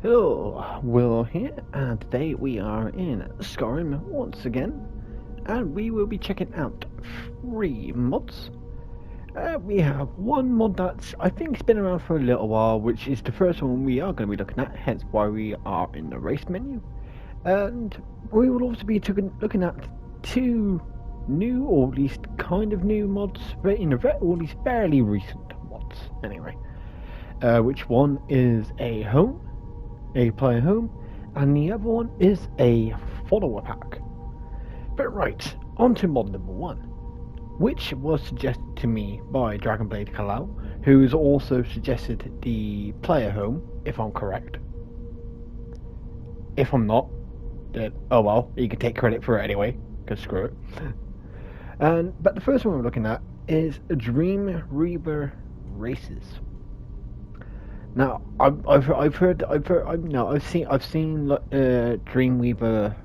Hello, Will here, and today we are in Skyrim once again, and we will be checking out 3 mods. We have one mod that's, I think, has been around for a little while, which is the first one we are going to be looking at, hence why we are in the race menu. And we will also be looking at 2 new, or at least kind of new mods, or at least fairly recent mods, anyway. Which one is a player home, and the other one is a follower pack. But right, on to mod number 1, which was suggested to me by Dragonblade Kalal, who's also suggested the player home, if I'm correct. If I'm not, then oh well, you can take credit for it anyway, because screw it. But the first one we're looking at is Dreamweaver Races. Now, I've seen Dreamweaver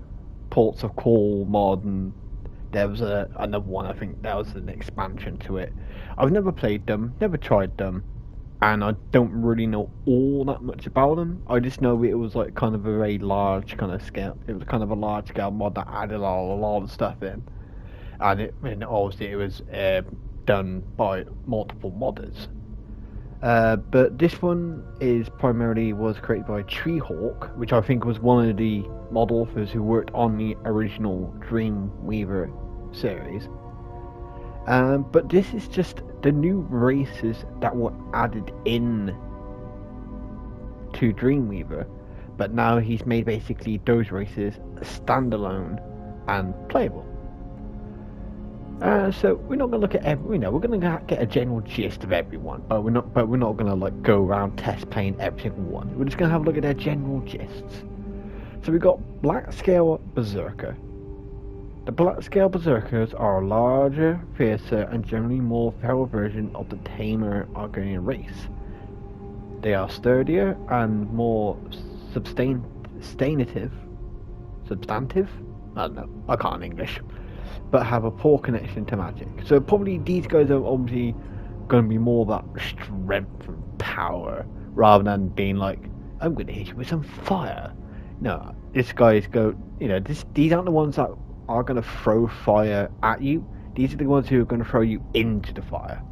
ports of Call mod, and there was another one. I think that was an expansion to it. I've never played them, never tried them, and I don't really know all that much about them. I just know it was like kind of a very large kind of scale. It was kind of a large scale mod that added a lot of stuff in, and obviously it was done by multiple modders. But this one was created by Treehawk, which I think was one of the mod authors who worked on the original Dreamweaver series. But this is just the new races that were added in to Dreamweaver, but now he's made basically those races standalone and playable. So we're not going to look at every, we're going to get a general gist of everyone, but we're not going to like go around test playing every single one. We're just going to have a look at their general gists. So we've got Black Scale Berserker. The Black Scale Berserkers are a larger, fiercer, and generally more feral version of the tamer Argonian race. They are sturdier and more substantive. I don't know, I can't English. But have a poor connection to magic. So probably these guys are obviously going to be more about strength and power, rather than being like, I'm going to hit you with some fire. No, these guys these aren't the ones that are going to throw fire at you. These are the ones who are going to throw you into the fire.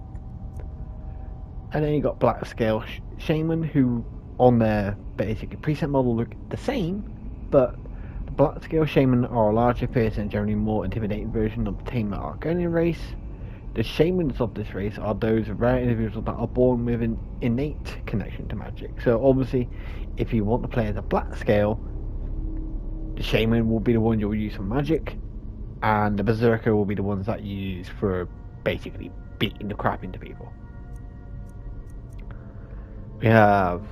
And then you got Black Scale Shaman, who on their basically preset model look the same, but Black Scale Shaman are a larger, fiercer, and generally more intimidating version of the tamer Argonian race. The Shamans of this race are those rare individuals that are born with an innate connection to magic. So obviously, if you want to play as a Black Scale, the Shaman will be the one you'll use for magic, and the Berserker will be the ones that you use for basically beating the crap into people. We have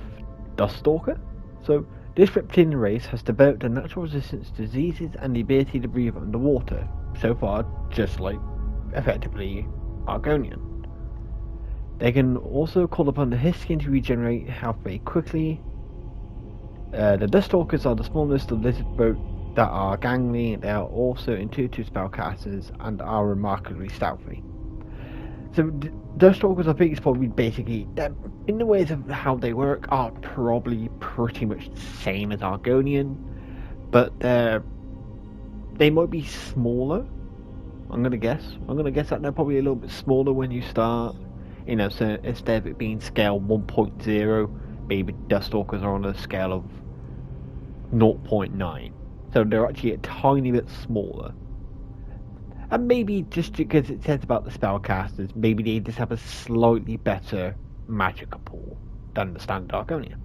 Duststalker. So this reptilian race has developed a natural resistance to diseases and the ability to breathe underwater, so far just like, effectively, Argonian. They can also call upon the Hiskin to regenerate health very quickly. The Duststalkers are the smallest of lizard folk that are gangly. They are also intuitive spellcasters and are remarkably stealthy. So Duststalkers, I think, is probably basically, in the ways of how they work, are probably pretty much the same as Argonian, but they might be smaller. I'm gonna guess that they're probably a little bit smaller when you start. So instead of it being scale 1.0, maybe Duststalkers are on a scale of 0.9. So they're actually a tiny bit smaller. And maybe just because it says about the spellcasters, maybe they just have a slightly better magical pool than the standard Argonian.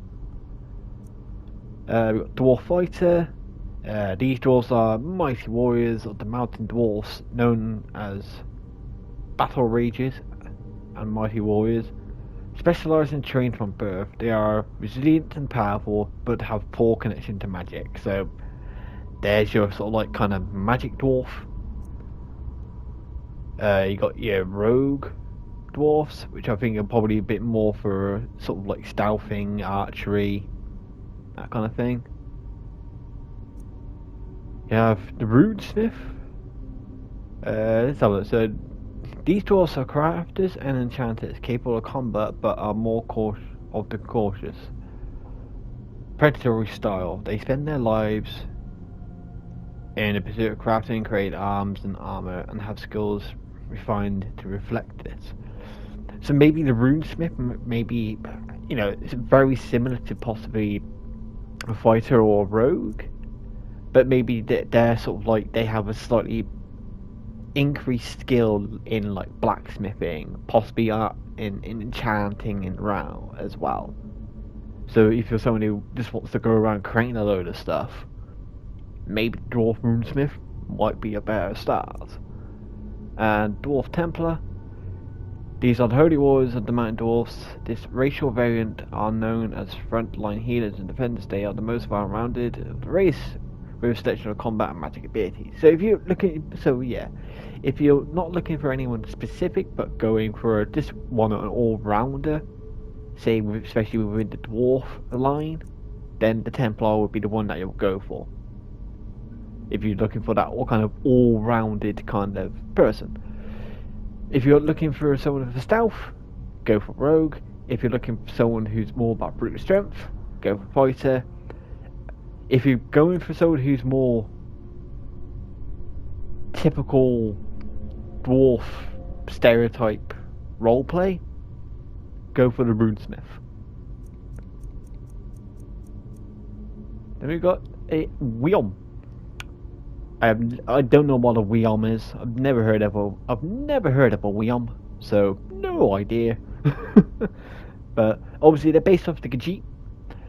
We've got Dwarf Fighter. These dwarves are mighty warriors of the mountain dwarfs, known as battle rages and mighty warriors. Specialised and trained from birth, they are resilient and powerful, but have poor connection to magic. So there's your sort of like kind of magic dwarf. You got your rogue dwarfs, which I think are probably a bit more for sort of like stealthing, archery, that kind of thing. You have the Rudesmith. Let's have a look. So these dwarfs are crafters and enchanters capable of combat, but are more cautious. predatory style. They spend their lives in the pursuit of crafting, create arms and armor, and have skills refined to reflect this. So maybe the runesmith, maybe, you know, it's very similar to possibly a fighter or a rogue, but maybe they're sort of like, they have a slightly increased skill in like blacksmithing, possibly in enchanting and RAW as well. So if you're someone who just wants to go around creating a load of stuff, maybe Dwarf Runesmith might be a better start. And Dwarf Templar, these are the holy warriors of the mountain dwarfs. This racial variant are known as frontline healers and defenders. They are the most well-rounded of the race, with a selection of combat and magic abilities. So if you're looking, if you're not looking for anyone specific, but going for just one an all-rounder, say especially within the dwarf line, then the Templar would be the one that you'll go for. If you're looking for that all-rounded kind of person. If you're looking for someone with a stealth, go for rogue. If you're looking for someone who's more about brute strength, go for fighter. If you're going for someone who's more typical dwarf stereotype roleplay, go for the runesmith. Then we've got a Weom. I don't know what a Weom is. I've never heard of a Weom, so no idea. But obviously they're based off the Khajiit.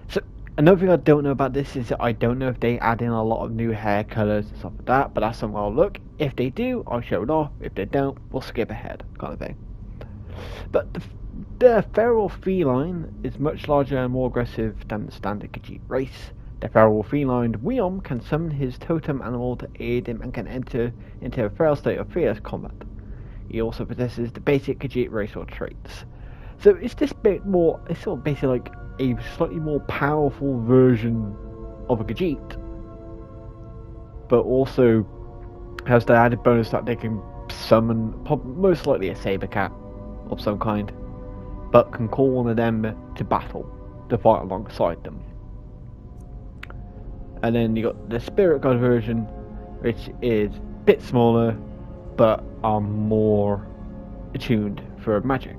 So another thing I don't know about this is that I don't know if they add in a lot of new hair colours and stuff like that, but that's something I'll look. If they do, I'll show it off. If they don't, we'll skip ahead, kind of thing. But the feral feline is much larger and more aggressive than the standard Khajiit race. The feral feline Weom can summon his totem animal to aid him and can enter into a feral state of fierce combat. He also possesses the basic Khajiit racial traits. So it's this bit more, it's sort of basically like a slightly more powerful version of a Khajiit, but also has the added bonus that they can summon most likely a saber cat of some kind, but can call one of them to battle to fight alongside them. And then you got the spirit guide version, which is a bit smaller but are more attuned for magic.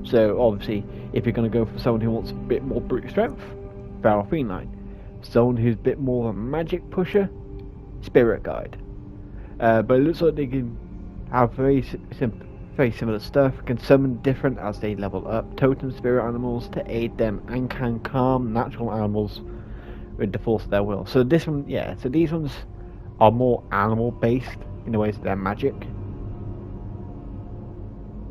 So obviously, if you're going to go for someone who wants a bit more brute strength, feral feline. Someone who's a bit more of a magic pusher, spirit guide. But it looks like they can have very similar stuff. Can summon different as they level up totem spirit animals to aid them, and can calm natural animals with the force of their will. So this one, yeah. So these ones are more animal based in the ways that they're magic.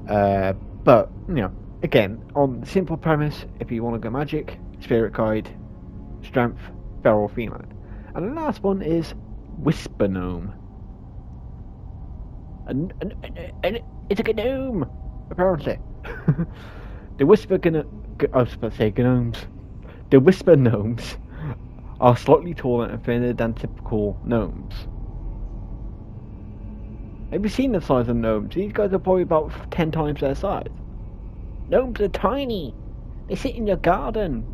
But you know, again, on the simple premise, if you want to go magic, spirit guide, strength, feral feline. And the last one is whisper gnome. And it's a gnome, apparently. The whisper gnomes. The whisper gnomes are slightly taller and thinner than typical gnomes. Have you seen the size of gnomes? These guys are probably about 10 times their size. Gnomes are tiny. They sit in your garden.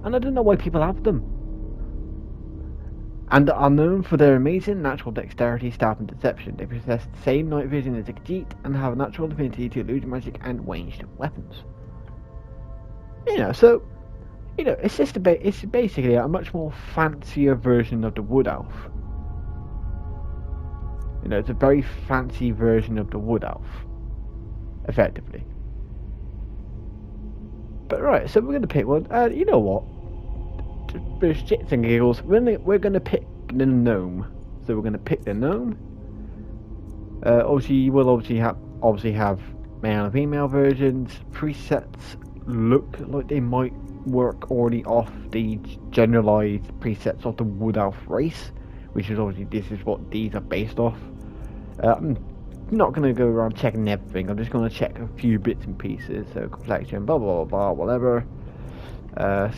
And I don't know why people have them. And are known for their amazing natural dexterity, stealth and deception. They possess the same night vision as a Khajiit and have a natural affinity to illusion magic and ranged weapons. You know, so, you know, it's just it's basically a much more fancier version of the Wood Elf. You know, it's a very fancy version of the Wood Elf, effectively. But right, so we're going to pick one. You know what? For shits and giggles, we're going to pick the gnome. So we're going to pick the gnome. Obviously, you will obviously have male and female versions. Presets look like they might work already off the generalized presets of the Wood Elf race, which is obviously this is what these are based off. I'm not going to go around checking everything. I'm just going to check a few bits and pieces. So complexion, blah blah blah, whatever.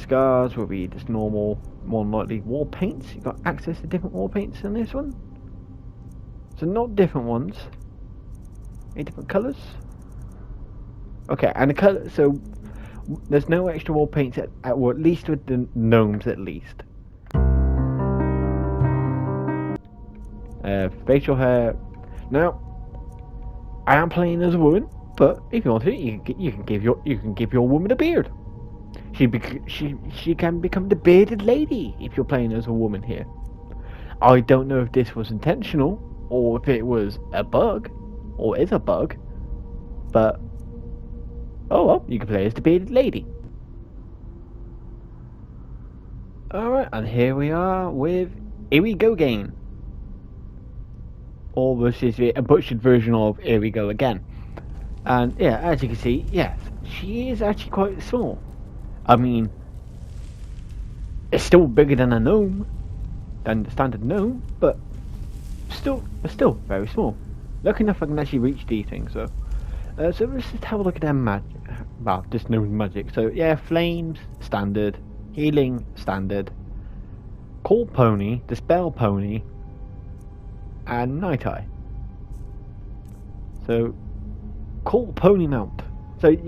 Scars will be just normal, more than likely war paints. You've got access to different war paints in this one. So not different ones. Any different colours? Okay, and the colour. So There's no extra wall paints or at least with the gnomes at least. Facial hair. Now, I am playing as a woman, but if you want to, you can give your woman a beard. She can become the bearded lady if you're playing as a woman here. I don't know if this was intentional or if it was a bug or is a bug, but oh well, you can play as the bearded lady. Alright, and here we are with Here We Go Again. Or this is a butchered version of Here We Go Again. And yeah, as you can see, yes, she is actually quite small. I mean, it's still bigger than a gnome, than the standard gnome, but still very small. Lucky enough I can actually reach these things, so let's just have a look at their magic. Well, just gnome magic. So yeah, flames, standard. Healing, standard. Call pony, dispel pony, and night eye. So call pony mount. So it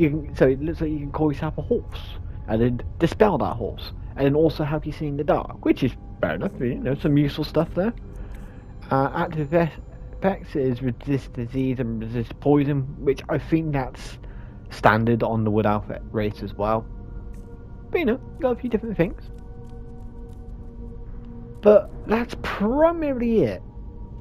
looks like you can call yourself a horse, and then dispel that horse, and then also have you see in the dark, which is fair enough. You know, some useful stuff there. Active effects is resist disease and resist poison, which I think that's standard on the Wood Alpha race as well. But you know, got a few different things. But that's primarily it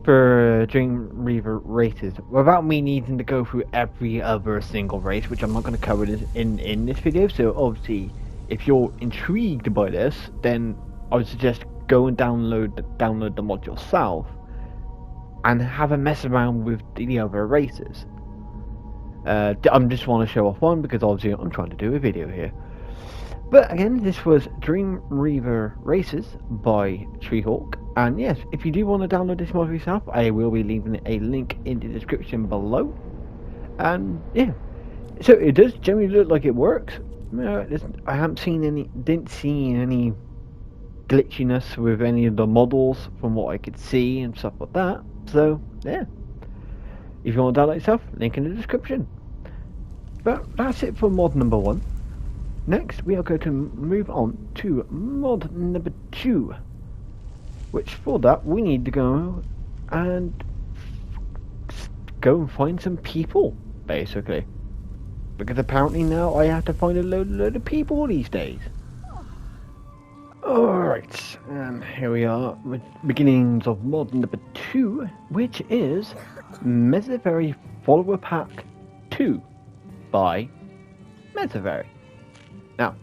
for Dreamweaver races, without me needing to go through every other single race, which I'm not going to cover this in this video. So obviously, if you're intrigued by this, then I would suggest go and download the mod yourself and have a mess around with the other races. I'm just want to show off one because obviously I'm trying to do a video here. But again, this was Dreamweaver Races by Treehawk. And yes, if you do want to download this mod for yourself, I will be leaving a link in the description below. And yeah, so it does generally look like it works. I haven't seen didn't see any glitchiness with any of the models from what I could see and stuff like that. So yeah, if you want to download it yourself, link in the description. But that's it for mod number 1. Next, we are going to move on to mod number 2, which for that we need to go and find some people, basically, because apparently now I have to find a load of people these days. Alright, and here we are with beginnings of mod number 2, which is Meservery Follower Pack 2 by Meservery. Now,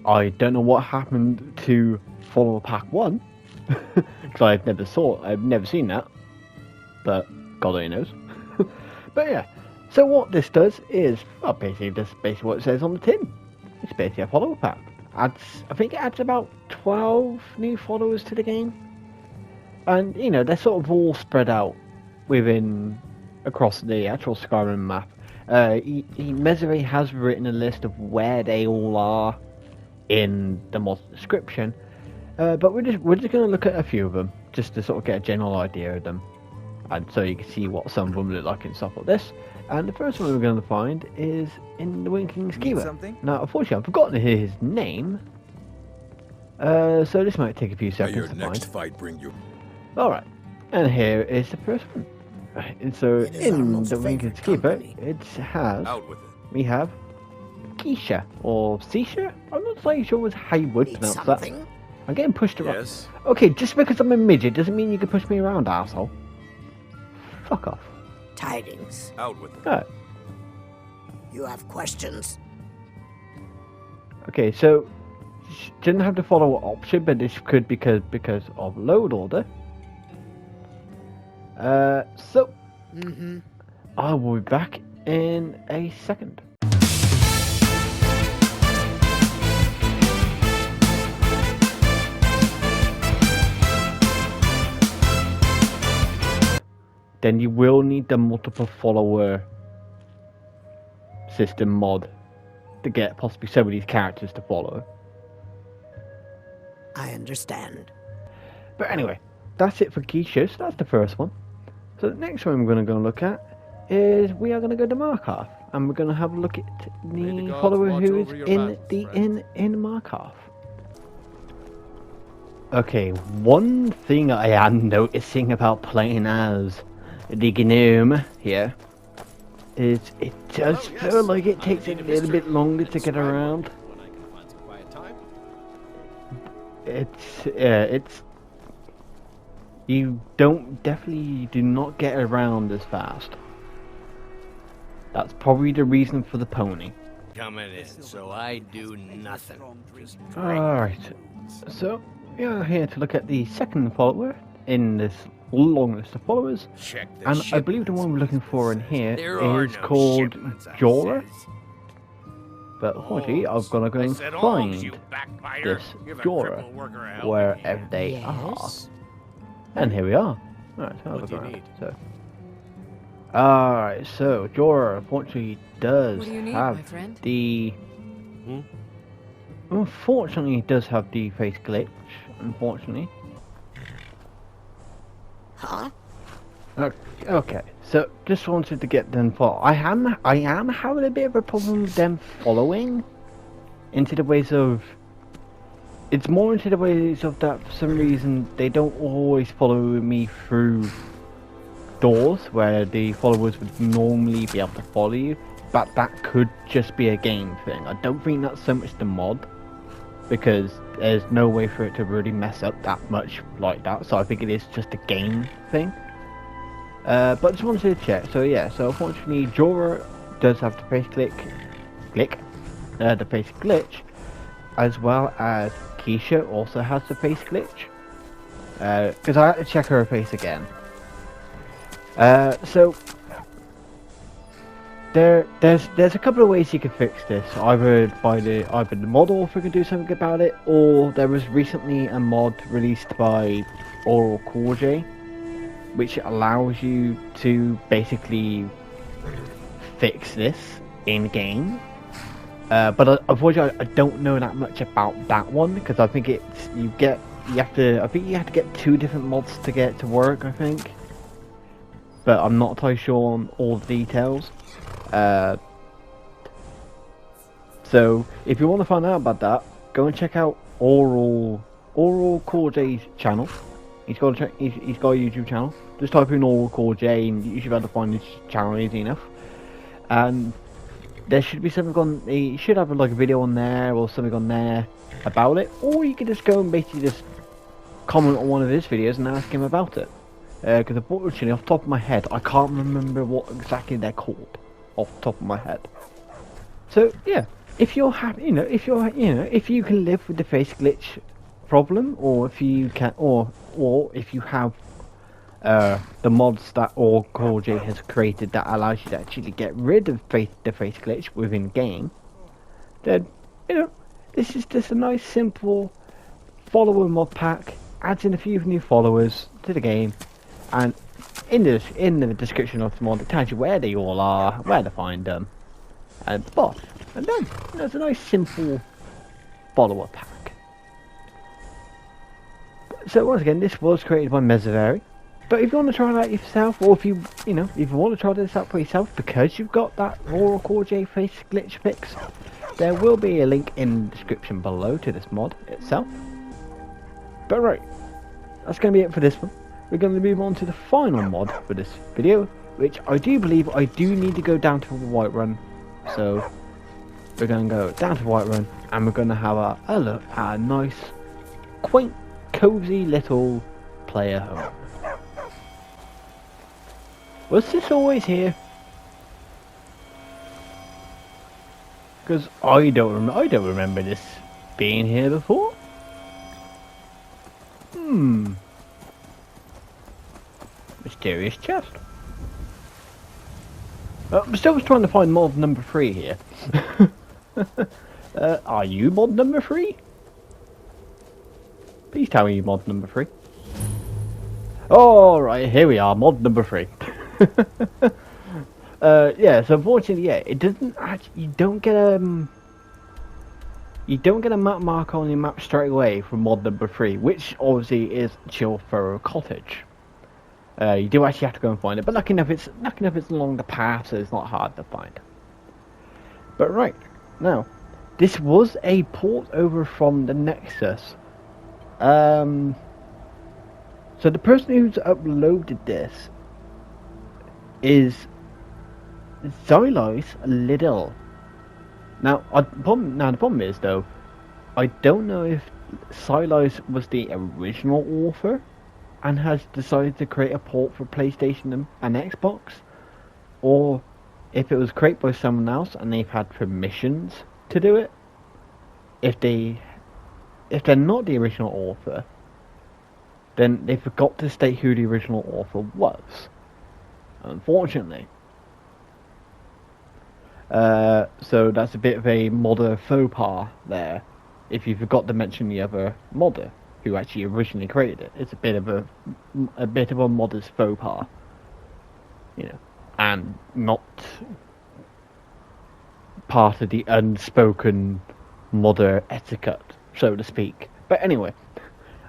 I don't know what happened to Follower Pack 1, because I've never seen that, but God only knows. But yeah, so what this does is, well, basically what it says on the tin. It's basically a follower pack. I think it adds about 12 new followers to the game, and you know, they're sort of all spread out across the actual Skyrim map. Meservery has written a list of where they all are in the mod description, but we're just going to look at a few of them just to sort of get a general idea of them, and so you can see what some of them look like and stuff like this. And the first one we're going to find is in the Winking Skewer. Now, unfortunately, I've forgotten his name, so this might take a few seconds to find. Fight bring you. All right, and here is the first one. And so in the Winking Skewer, we have Keisha or Seisha. I'm not so sure how you would pronounce that. I'm getting pushed around. Yes. Okay, just because I'm a midget doesn't mean you can push me around, asshole. Fuck off. Tidings. Out with it. Alright. You have questions? Okay, so she didn't have the follow option, but this could because of load order. So I will be back in a second. Then you will need the multiple follower system mod to get possibly some of these characters to follow. I understand. But anyway, that's it for Keisha, so that's the first one. So the next one we're going to go and look at is we are going to go to Markarth. and we're going to have a look at May the the gods follower watch who is over your in battles, the friend. in Markov. Okay, one thing I am noticing about playing as the gnome here is it does feel like it takes a little bit longer to get around. When I can find some quiet time. It's you definitely do not get around as fast. That's probably the reason for the pony. Coming in, so I do nothing. Just Alright, so we are here to look at the second follower in this long list of followers, check the and I believe the one we're looking for in here is called Jorah. But unfortunately, I've got to go and find this Jorah wherever they are. Yes. And here we are. Alright, so What do you need? Alright, so Jorah unfortunately does What do you need, have my friend? the... Unfortunately, it does have the face glitch, unfortunately. Huh? Okay, so just wanted to get them for I am having a bit of a problem with them following into the ways of it's more into the ways of that for some reason they don't always follow me through doors where the followers would normally be able to follow you, but that could just be a game thing. I don't think that's so much the mod, because there's no way for it to really mess up that much like that, so I think it is just a game thing. But just wanted to check. So yeah, so unfortunately Jorah does have the face the face glitch, as well as Keisha also has the face glitch. Because I had to check her face again. So there's a couple of ways you can fix this. Either the mod author can do something about it, or there was recently a mod released by Oral Corday, which allows you to basically fix this in game. But unfortunately, I don't know that much about that one, because I think you have to get 2 different mods to get it to work, I think. But I'm not entirely sure on all the details. So if you want to find out about that, go and check out Oral Corday's channel. He's got a YouTube channel. Just type in Oral Corday and you should be able to find his channel easy enough. And there should be something on. He should have like a video on there or something on there about it, or you can just go and basically just comment on one of his videos and ask him about it. Because unfortunately, off the top of my head, I can't remember what exactly they're called off the top of my head. So yeah, if you're happy, if you can live with the face glitch problem, or if you can, or if you have the mods that Corday has created that allows you to actually get rid of the face glitch within game, then this is just a nice simple follower mod pack. Adds in a few new followers to the game, and in the description of the mod it tells you where they all are, where to find them, and boss, and then there's a nice simple follower pack. So once again, this was created by Meservery. But if you want to try it out yourself, or if you want to try this out for yourself, because you've got that Oral Corday face glitch fix, there will be a link in the description below to this mod itself. But right, that's going to be it for this one. We're going to move on to the final mod for this video, which I do believe I do need to go down to Whiterun. So we're going to go down to Whiterun, and we're going to have a look at a nice, quaint, cozy little player home. Was this always here? Because I don't remember this being here before. Mysterious chest. I'm still trying to find mod number 3 here. Are you mod number 3? Please tell me you mod number 3. Alright, here we are, mod number 3. Yeah, so unfortunately, yeah, it doesn't actually, you don't get a map mark on your map straight away from mod number 3, which obviously is Chillfurrow Cottage. You do actually have to go and find it, but lucky enough it's along the path, so it's not hard to find. But right, now, this was a port over from the Nexus. So the person who's uploaded this is Xylos Liddell. Now, the problem is though, I don't know if Xylos was the original author and has decided to create a port for PlayStation and Xbox, or if it was created by someone else and they've had permissions to do it. If they're not the original author, then they forgot to state who the original author was, unfortunately. So that's a bit of a modder faux pas there. If you forgot to mention the other modder who actually originally created it, it's a bit of a modder's faux pas, you know, and not part of the unspoken modder etiquette, so to speak. But anyway,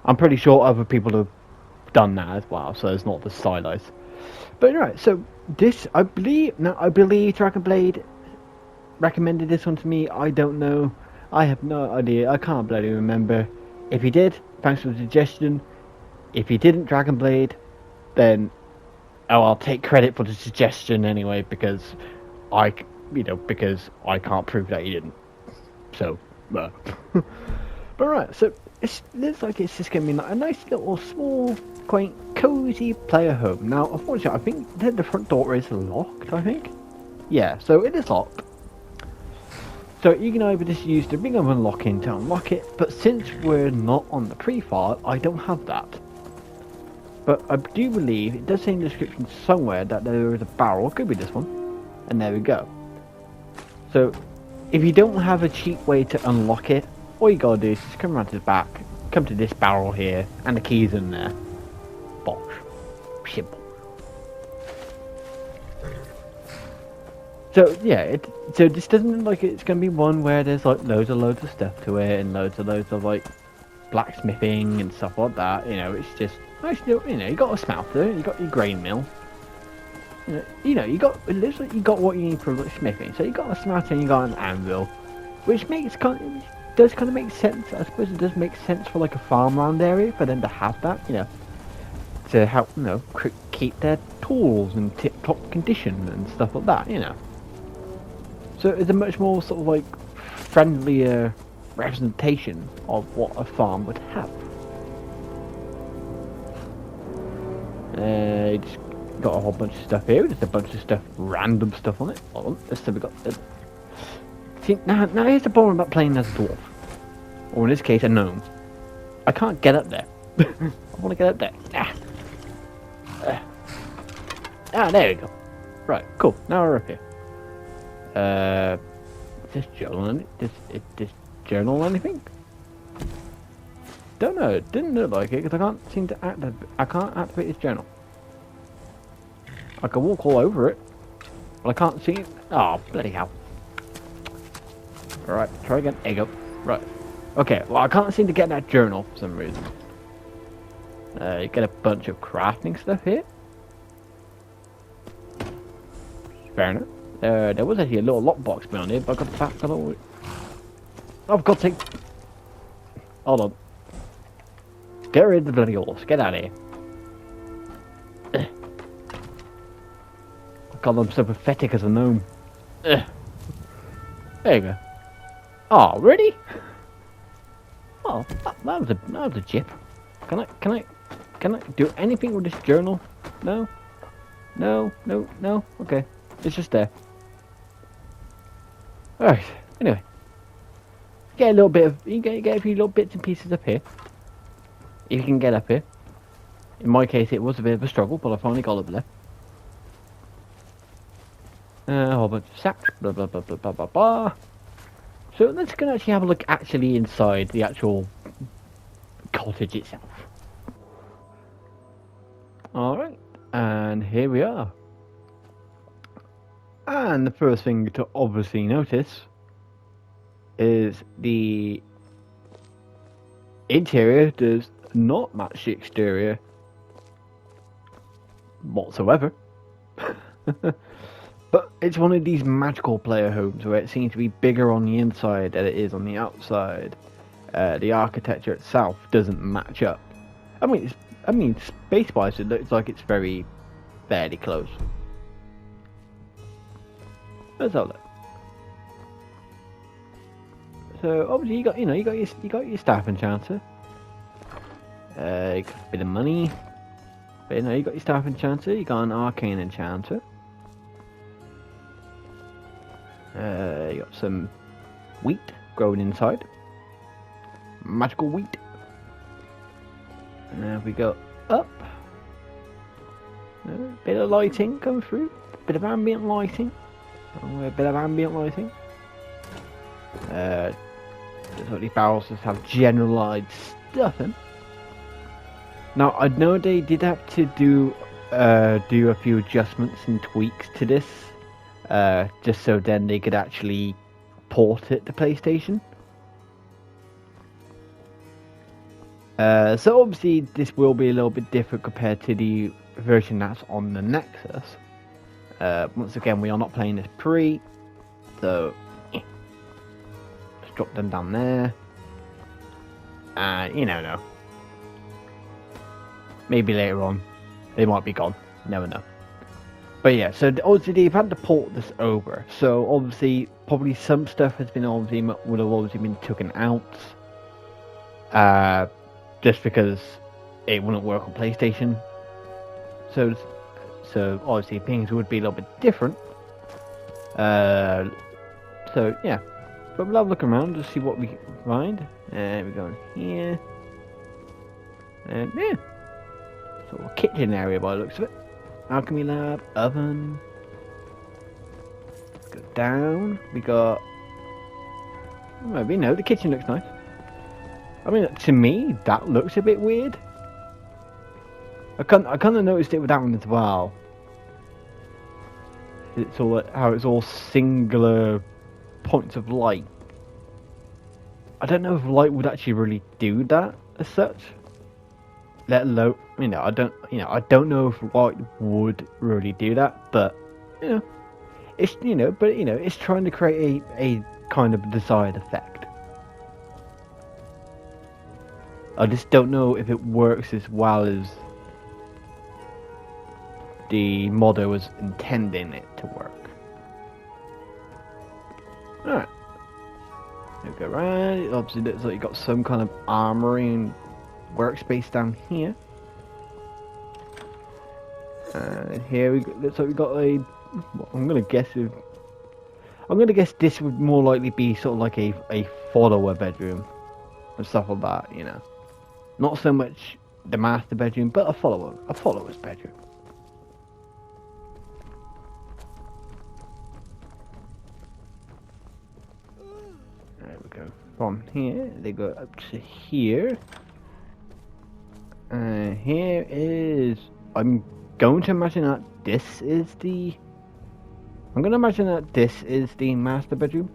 I'm pretty sure other people have done that as well, so it's not the stylized. But right, so this, I believe Dragon Blade recommended this one to me. I don't know. I have no idea. I can't bloody remember. If he did, thanks for the suggestion. If he didn't, Dragon Blade, then I'll take credit for the suggestion anyway, because I can't prove that he didn't. So, but right, so it looks like it's just going to be like a nice little small, quaint, cozy player home. Now, unfortunately, I think that the front door is locked, I think. Yeah, so it is locked. So you can either just use the ring of unlocking to unlock it, but since we're not on the pre-file, I don't have that. But I do believe, it does say in the description somewhere that there is a barrel, it could be this one, and there we go. So, if you don't have a cheap way to unlock it, all you gotta do is just come around to the back, come to this barrel here, and the key's in there. Bosh. Simple. So yeah, so this doesn't look like it's gonna be one where there's like loads of stuff to it and loads of like blacksmithing and stuff like that. You know, it's just nice. You know, you got a smelter, you got your grain mill. You know, it looks like you got what you need for like smithing. So you got a smelter and you got an anvil, which does kind of make sense. I suppose it does make sense for like a farmland area for them to have that. You know, to help keep their tools in tip-top condition and stuff like that. You know. So it's a much more sort of like friendlier representation of what a farm would have. Just got a whole bunch of stuff here, just a bunch of stuff, random stuff on it. Hold on, let's see, we got. See, now here's the problem about playing as a dwarf, or in this case, a gnome. I can't get up there. I want to get up there. There we go. Right, cool. Now we're up here. This journal, this journal anything? Don't know. It didn't look like it because I can't seem to activate this journal. I can walk all over it, but I can't see it. Oh, bloody hell! All right, try again. There you go. Right. Okay. Well, I can't seem to get that journal for some reason. You get a bunch of crafting stuff here. Fair enough. There was actually a little lockbox behind here, but I got the fact that oh, for God's sake. Hold on. Get rid of the bloody horse. Get out of here. God, I'm so pathetic as a gnome. There you go. Oh, really? Oh, that was a chip. Can I do anything with this journal? No? No? Okay. It's just there. Alright, anyway. Get a little bit of, you get a few little bits and pieces up here. If you can get up here. In my case, it was a bit of a struggle, but I finally got up there. A whole bunch of sacks, blah blah blah blah blah blah blah. So let's go actually have a look actually inside the actual cottage itself. Alright, and here we are. And the first thing to obviously notice is the interior does not match the exterior whatsoever. But it's one of these magical player homes where it seems to be bigger on the inside than it is on the outside. The architecture itself doesn't match up. I mean, space-wise, it looks like it's fairly close. Let's have a look. So obviously you got your staff enchanter. You got a bit of money. But you got your staff enchanter. You got an arcane enchanter. You got some wheat growing inside. Magical wheat. And now we go up. A bit of lighting coming through. Bit of ambient lighting. A bit of ambient lighting. These barrels just have generalized stuff in. Now I know they did have to do a few adjustments and tweaks to this, just so then they could actually port it to PlayStation. So obviously this will be a little bit different compared to the version that's on the Nexus. Once again, we are not playing this pre, so let's drop them down there. No. Maybe later on, they might be gone. Never know. But yeah, so obviously they've had to port this over. So obviously, probably some stuff would have obviously been taken out. Just because it wouldn't work on PlayStation. So obviously things would be a little bit different. So yeah, but we'll have a look around to see what we can find. And we go in here, and yeah, sort of kitchen area by the looks of it. Alchemy lab, oven. Let's go down. We got. Maybe no, the kitchen looks nice. I mean, to me, that looks a bit weird. I kind of noticed it with that one as well. It's all how it's all singular points of light. I don't know if light would actually really do that as such. Let alone, I don't know if light would really do that, but it's trying to create a kind of desired effect. I just don't know if it works as well as the modder was intending it to work. Alright. There we go around. It obviously looks like you got some kind of armory and workspace down here. And here looks like we got a. I'm gonna guess this would more likely be sort of like a follower bedroom and stuff like that, Not so much the master bedroom, but a follower's bedroom. There we go. From here, they go up to here. And here is. I'm going to imagine that this is the. I'm going to imagine that this is the master bedroom.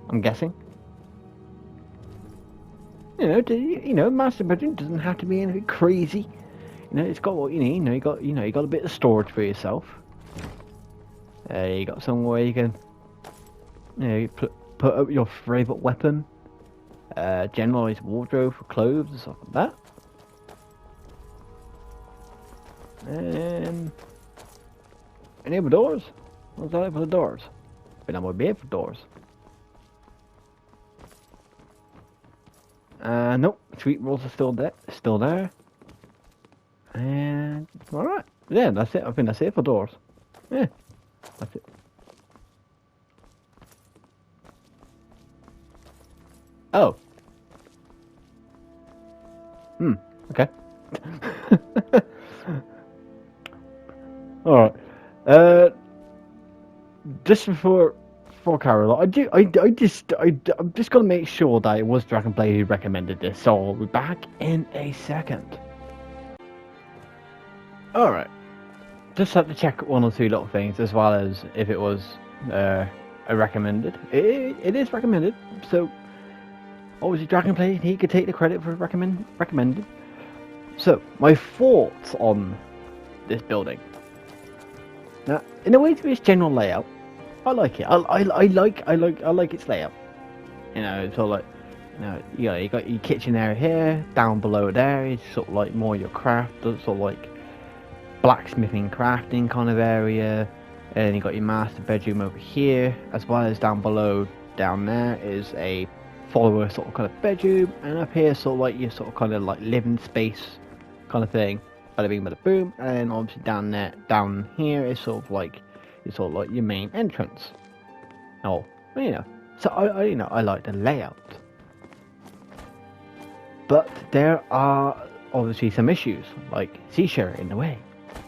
I'm guessing. Master bedroom doesn't have to be anything crazy. It's got what you need. You got a bit of storage for yourself. You got somewhere you can, put up your favorite weapon. Generalized wardrobe for clothes and stuff like that. And any other doors? What's that for the doors? But that might be it for doors. Nope. Sweet rolls are still there. And alright. Yeah, that's it. I think that's it for doors. Yeah. That's it. Oh. Okay. Alright. Just before Carol, I'm just gonna make sure that it was Dragonplay who recommended this, so I'll be back in a second. Alright. Just had to check one or two little things, as well as if it was a recommended. It is recommended, so obviously Dragonplay, he could take the credit for recommended. So, my thoughts on this building. Now, in a way, to its general layout, I like it. I like its layout. You know, it's all like, you got your kitchen area here. Down below there is sort of like more your craft, sort of like blacksmithing, crafting kind of area. And you got your master bedroom over here, as well as down below. Down there is a follower sort of kind of bedroom, and up here sort of like your sort of kind of like living space kind of thing. Bada bing, bada boom. And obviously down here is sort of like your main entrance. Oh, you know. So I like the layout, but there are obviously some issues, like seashore in the way.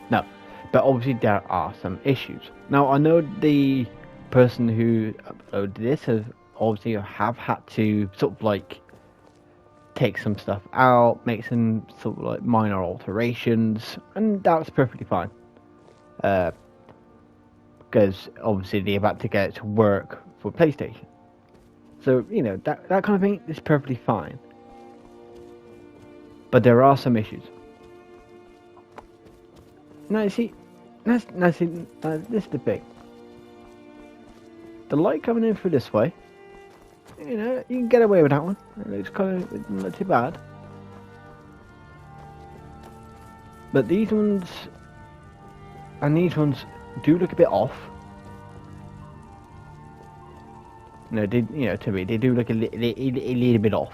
No, but obviously there are some issues. Now I know the person who uploaded this has obviously had to sort of like take some stuff out, make some sort of like minor alterations, and that's perfectly fine. Because obviously they're about to get it to work for PlayStation. So, you know, that kind of thing is perfectly fine. But there are some issues. Now, you see, this is the thing. The light coming in through this way, you know, you can get away with that one. It looks kind of not too bad. But these ones, and these ones do look a bit off. No, to me, they do look a little bit off.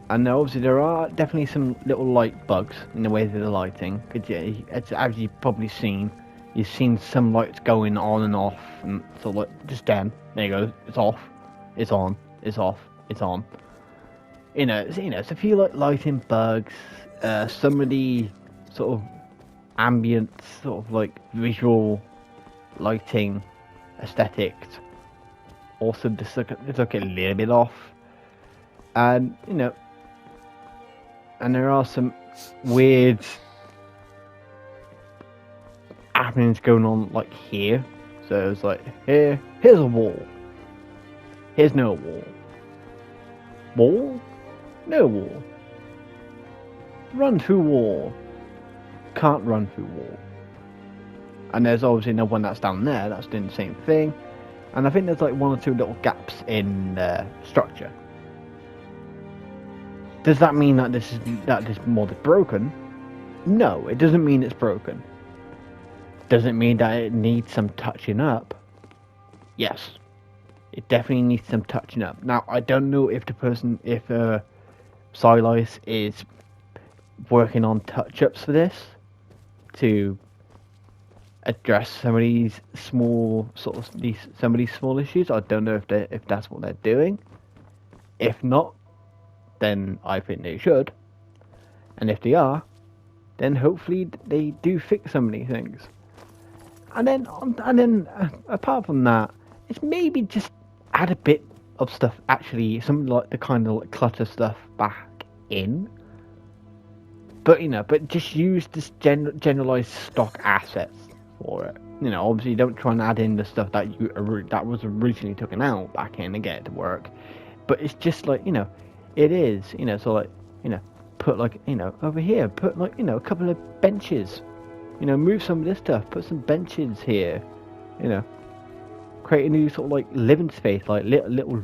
And obviously there are definitely some little light bugs in the way of the lighting. Because as you've probably seen, you've seen some lights going on and off, and so like just then, there you go, it's off, it's on, it's off, it's on. It's a few like lighting bugs. Some of the sort of ambient, sort of like visual lighting aesthetics also just look a little bit off, and and there are some weird happenings going on like here. So it's like here's a wall, here's no wall, no wall, run through wall, can't run through wall. And there's obviously no one that's down there that's doing the same thing. And I think there's like one or two little gaps in structure. Does that mean that this mod is broken? No, it doesn't mean it's broken. Does it mean that it needs some touching up? Yes, it definitely needs some touching up. Now, I don't know if Silas is working on touch-ups for this to address some of these small small issues. I don't know if that's what they're doing. If not, then I think they should. And if they are, then hopefully they do fix some of these things. And then apart from that, it's maybe just add a bit of stuff, actually, some like the kind of like clutter stuff back in. But just use this generalized stock assets for it. Obviously don't try and add in the stuff that was originally taken out back in and get it to work. But it's just like, it is, so like, put like, over here, put like, a couple of benches. Move some of this stuff, put some benches here, create a new sort of like living space, like little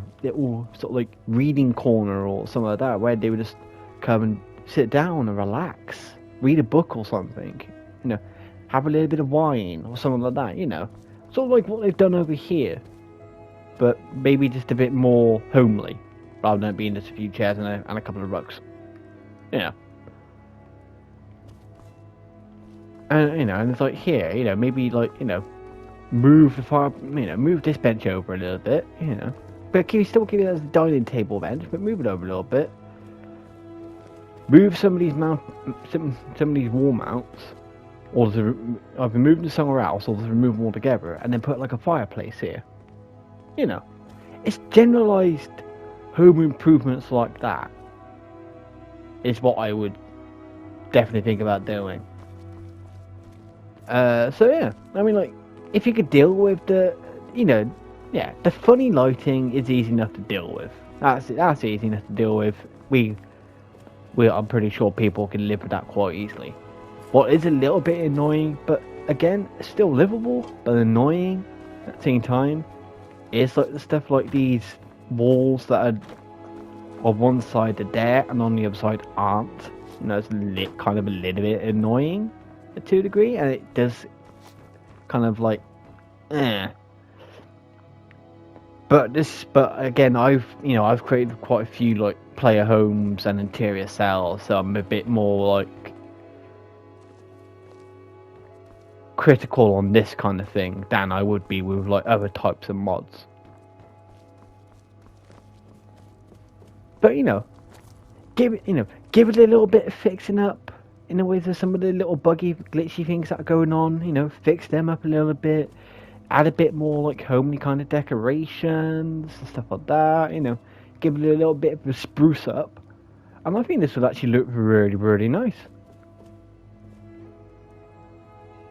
sort of like reading corner or something like that, where they would just come and sit down and relax, read a book or something, have a little bit of wine or something like that, sort of like what they've done over here, but maybe just a bit more homely, rather than it being just a few chairs and a couple of rugs, and and it's like here, maybe like move the fire, move this bench over a little bit, but still keep it as a dining table bench, but move it over a little bit. Move some of these some of these wall mounts, or either move them somewhere else, or just remove them all together, and then put like a fireplace here. It's generalized home improvements like that is what I would definitely think about doing. So yeah, I mean, like, if you could deal with the, the funny lighting is easy enough to deal with. That's easy enough to deal with. I'm pretty sure people can live with that quite easily. What is a little bit annoying, but again, still livable, but annoying at the same time. It's like the stuff like these walls that are on one side are there and on the other side aren't. You know, it's kind of a little bit annoying to a degree, and it does kind of like, But again, I've created quite a few like player homes and interior cells, so I'm a bit more like critical on this kind of thing than I would be with like other types of mods. But give it a little bit of fixing up in the ways of some of the little buggy, glitchy things that are going on. Fix them up a little bit, add a bit more like homely kind of decorations and stuff like that. Give it a little bit of a spruce up, and I think this would actually look really, really nice.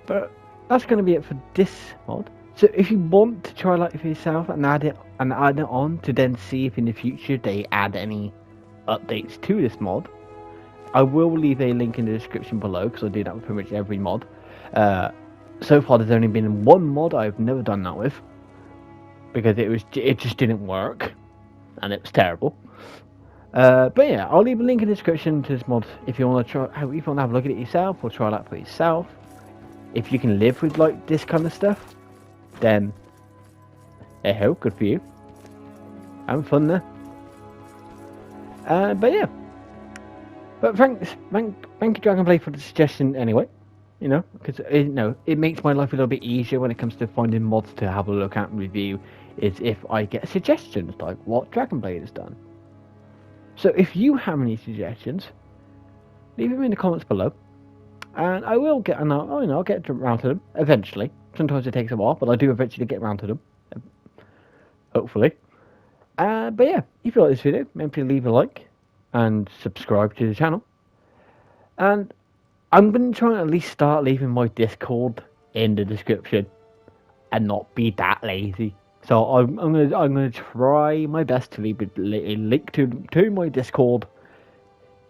But that's going to be it for this mod. So if you want to try it for yourself and add it on to then see if in the future they add any updates to this mod, I will leave a link in the description below, because I do that with pretty much every mod. So far there's only been one mod I've never done that with, because it just didn't work and it was terrible. But yeah, I'll leave a link in the description to this mod if you want to have a look at it yourself or try that for yourself. If you can live with like this kind of stuff, then hey ho, good for you. Having fun there. But yeah. But thank you Dragonblade for the suggestion anyway. Because it makes my life a little bit easier when it comes to finding mods to have a look at and review, is if I get suggestions like what Dragonblade has done. So if you have any suggestions, leave them in the comments below, and I will get I'll get around to them eventually. Sometimes it takes a while, but I do eventually get around to them, hopefully. But yeah, if you like this video, make sure to leave a like and subscribe to the channel. And I'm going to try and at least start leaving my Discord in the description and not be that lazy. So I'm going to try my best to leave a link to my Discord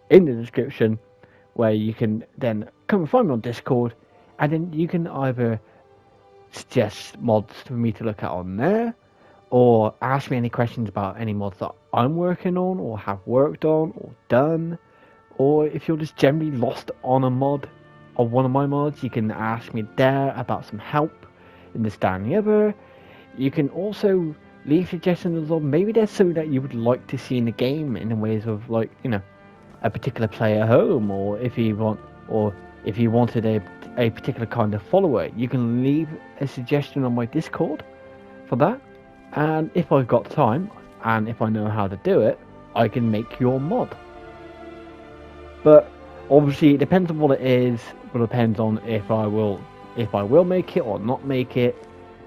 in the description, where you can then come and find me on Discord, and then you can either suggest mods for me to look at on there, or ask me any questions about any mods that I'm working on or have worked on or done. Or if you're just generally lost on a mod, or one of my mods, you can ask me there about some help in this, that, and the other. You can also leave suggestions of maybe there's something that you would like to see in the game in the ways of like, a particular player home, or if you wanted a particular kind of follower, you can leave a suggestion on my Discord for that. And if I've got time, and if I know how to do it, I can make your mod. But obviously, it depends on what it is. It depends on if I will make it or not make it,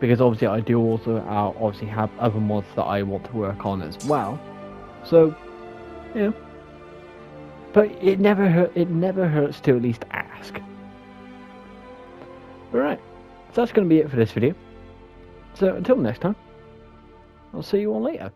because obviously I do also obviously have other mods that I want to work on as well. So, but it never hurts to at least ask. Alright, so that's going to be it for this video. So until next time, I'll see you all later.